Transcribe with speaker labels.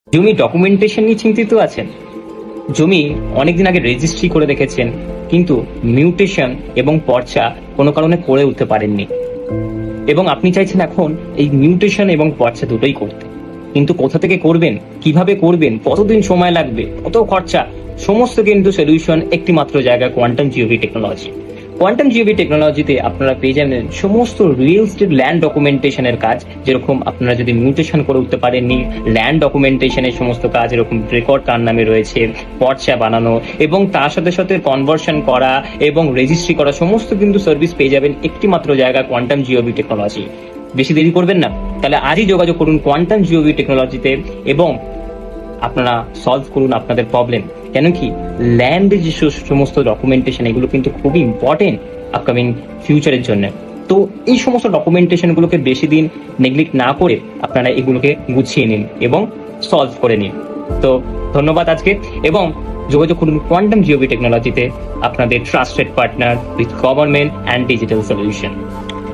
Speaker 1: জমি ডকুমেন্টেশন নিয়ে চিন্তিত আছেন? জমি অনেকদিন আগে রেজিস্ট্রি করে রেখেছেন, কিন্তু মিউটেশন এবং পর্চা কোনো কারণে করে উঠতে পারেননি, এবং আপনি চাইছেন এখন এই মিউটেশন এবং পর্চা দুটোই করতে। কিন্তু কোথা থেকে করবেন, কিভাবে করবেন, কতদিন সময় লাগবে, কত খরচা, সমস্ত কিন্তু সলিউশন একটি মাত্র জায়গায় quantum GOV technology. Quantum GOV টেকনোলজিতে আপনারা পেয়ে যাবেন সমস্ত রিয়েল স্টেট ল্যান্ড ডকুমেন্টেশনের কাজ, যেরকম আপনারা যদি মিউটেশন করে উঠতে পারেননি, ল্যান্ড ডকুমেন্টেশনের সমস্ত কাজ, এরকম রেকর্ড কার নামে রয়েছে, পর্চা বানানো, এবং তার সাথে সাথে কনভার্সন করা এবং রেজিস্ট্রি করা, সমস্ত কিন্তু সার্ভিস পেয়ে যাবেন একটি মাত্র জায়গা কোয়ান্টাম জিওভি টেকনোলজি। বেশি দেরি করবেন না, তাহলে আজই যোগাযোগ করুন কোয়ান্টাম জিওভি টেকনোলজিতে এবং আপনারা সলভ করুন আপনাদের প্রবলেম। কেন কি, ল্যান্ডের যে সমস্ত ডকুমেন্টেশন, এগুলো কিন্তু খুবই ইম্পর্টেন্ট আপকামিং ফিউচারের জন্য। তো এই সমস্ত ডকুমেন্টেশন গুলোকে বেশি দিন নেগলেক্ট না করে আপনারা এগুলোকে গুছিয়ে নিন এবং সলভ করে নিন। তো ধন্যবাদ আজকে, এবং যোগাযোগ করুন কোয়ান্টাম জিওভি টেকনোলজিতে, আপনাদের trusted partner with government and digital solution.